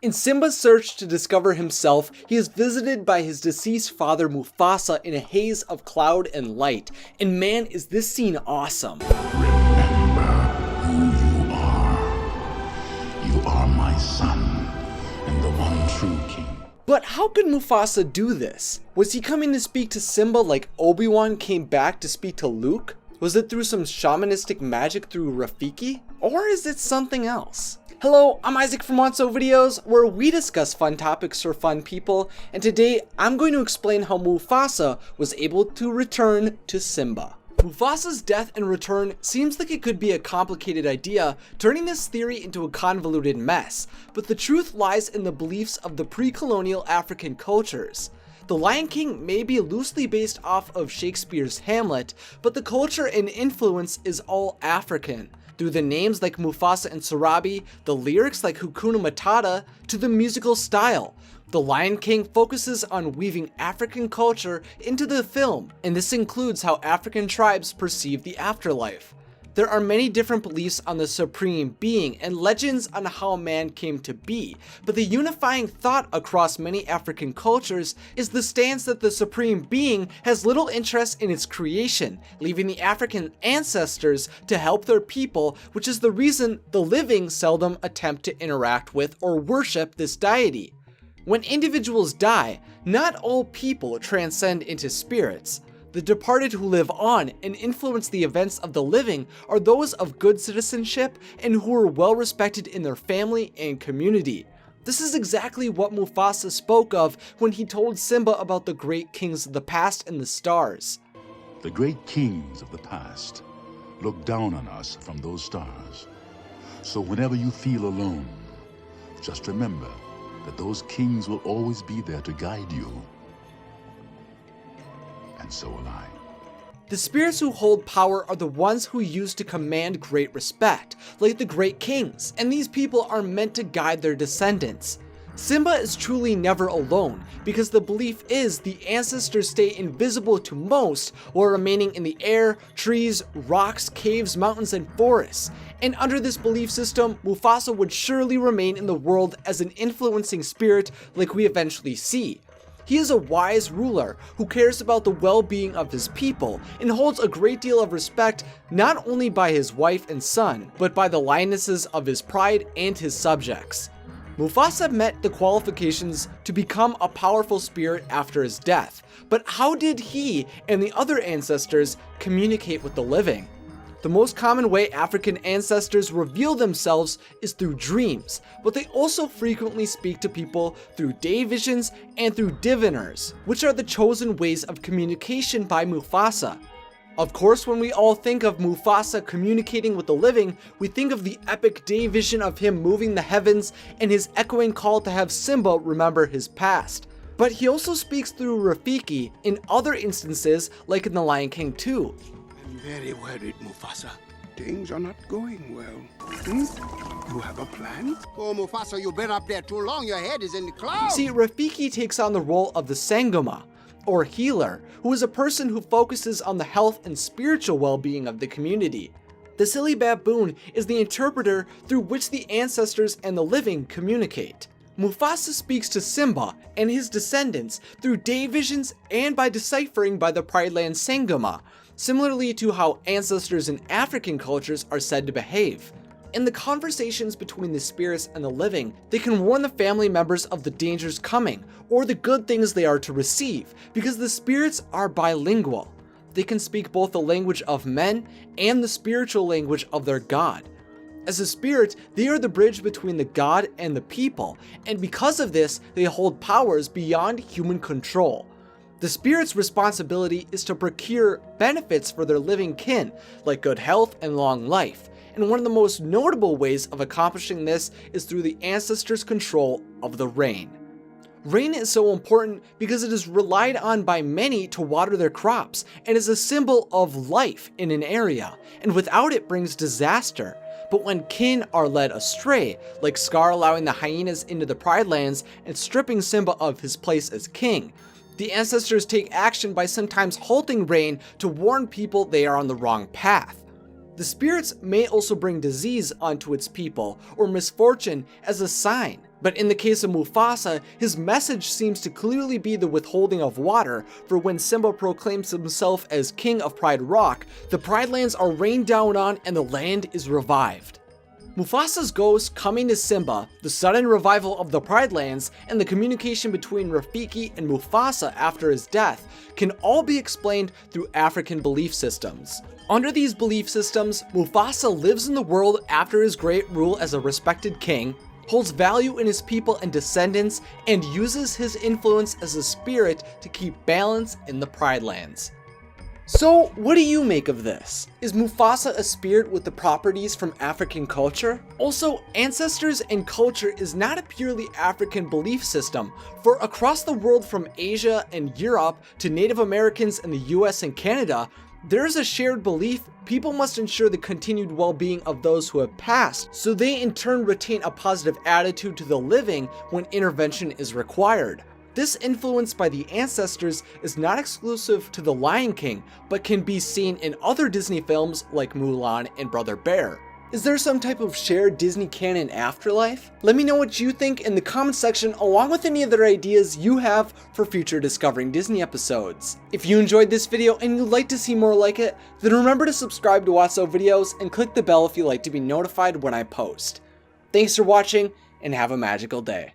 In Simba's search to discover himself, he is visited by his deceased father Mufasa in a haze of cloud and light. And man, is this scene awesome. Remember who you are. You are my son, and the one true king. But how could Mufasa do this? Was he coming to speak to Simba like Obi-Wan came back to speak to Luke? Was it through some shamanistic magic through Rafiki? Or is it something else? Hello, I'm Isaac from Want So Videos, where we discuss fun topics for fun people, and today I'm going to explain how Mufasa was able to return to Simba. Mufasa's death and return seems like it could be a complicated idea, turning this theory into a convoluted mess, but the truth lies in the beliefs of the pre-colonial African cultures. The Lion King may be loosely based off of Shakespeare's Hamlet, but the culture and influence is all African. Through the names like Mufasa and Sarabi, the lyrics like Hakuna Matata, to the musical style. The Lion King focuses on weaving African culture into the film, and this includes how African tribes perceive the afterlife. There are many different beliefs on the Supreme Being and legends on how man came to be, but the unifying thought across many African cultures is the stance that the Supreme Being has little interest in its creation, leaving the African ancestors to help their people, which is the reason the living seldom attempt to interact with or worship this deity. When individuals die, not all people transcend into spirits. The departed who live on and influence the events of the living are those of good citizenship and who are well respected in their family and community. This is exactly what Mufasa spoke of when he told Simba about the great kings of the past and the stars. The great kings of the past look down on us from those stars. So whenever you feel alone, just remember that those kings will always be there to guide you. And so will I. The spirits who hold power are the ones who used to command great respect, like the great kings, and these people are meant to guide their descendants. Simba is truly never alone, because the belief is the ancestors stay invisible to most while remaining in the air, trees, rocks, caves, mountains, and forests. And under this belief system, Mufasa would surely remain in the world as an influencing spirit like we eventually see. He is a wise ruler who cares about the well-being of his people and holds a great deal of respect not only by his wife and son, but by the lionesses of his pride and his subjects. Mufasa met the qualifications to become a powerful spirit after his death, but how did he and the other ancestors communicate with the living? The most common way African ancestors reveal themselves is through dreams, but they also frequently speak to people through day visions and through diviners, which are the chosen ways of communication by Mufasa. Of course, when we all think of Mufasa communicating with the living, we think of the epic day vision of him moving the heavens and his echoing call to have Simba remember his past. But he also speaks through Rafiki in other instances, like in The Lion King 2. I'm very worried, Mufasa. Things are not going well. You have a plan? Oh, Mufasa, you've been up there too long. Your head is in the clouds. See, Rafiki takes on the role of the Sangoma, or healer, who is a person who focuses on the health and spiritual well-being of the community. The silly baboon is the interpreter through which the ancestors and the living communicate. Mufasa speaks to Simba and his descendants through day visions and by deciphering by the Pride Land Sangoma, similarly to how ancestors in African cultures are said to behave. In the conversations between the spirits and the living, they can warn the family members of the dangers coming, or the good things they are to receive, because the spirits are bilingual. They can speak both the language of men and the spiritual language of their god. As a spirit, they are the bridge between the god and the people, and because of this, they hold powers beyond human control. The spirit's responsibility is to procure benefits for their living kin, like good health and long life. And one of the most notable ways of accomplishing this is through the ancestors' control of the rain. Rain is so important because it is relied on by many to water their crops and is a symbol of life in an area, and without it brings disaster. But when kin are led astray, like Scar allowing the hyenas into the Pride Lands and stripping Simba of his place as king, the ancestors take action by sometimes halting rain to warn people they are on the wrong path. The spirits may also bring disease onto its people or misfortune as a sign. But in the case of Mufasa, his message seems to clearly be the withholding of water, for when Simba proclaims himself as King of Pride Rock, the Pride Lands are rained down on and the land is revived. Mufasa's ghost coming to Simba, the sudden revival of the Pride Lands, and the communication between Rafiki and Mufasa after his death can all be explained through African belief systems. Under these belief systems, Mufasa lives in the world after his great rule as a respected king, holds value in his people and descendants, and uses his influence as a spirit to keep balance in the Pride Lands. So, what do you make of this? Is Mufasa a spirit with the properties from African culture? Also, ancestors and culture is not a purely African belief system, for across the world from Asia and Europe to Native Americans in the US and Canada, there is a shared belief people must ensure the continued well-being of those who have passed, so they in turn retain a positive attitude to the living when intervention is required. This influence by the ancestors is not exclusive to The Lion King, but can be seen in other Disney films like Mulan and Brother Bear. Is there some type of shared Disney canon afterlife? Let me know what you think in the comment section, along with any other ideas you have for future Discovering Disney episodes. If you enjoyed this video and you'd like to see more like it, then remember to subscribe to Watso Videos and click the bell if you'd like to be notified when I post. Thanks for watching and have a magical day.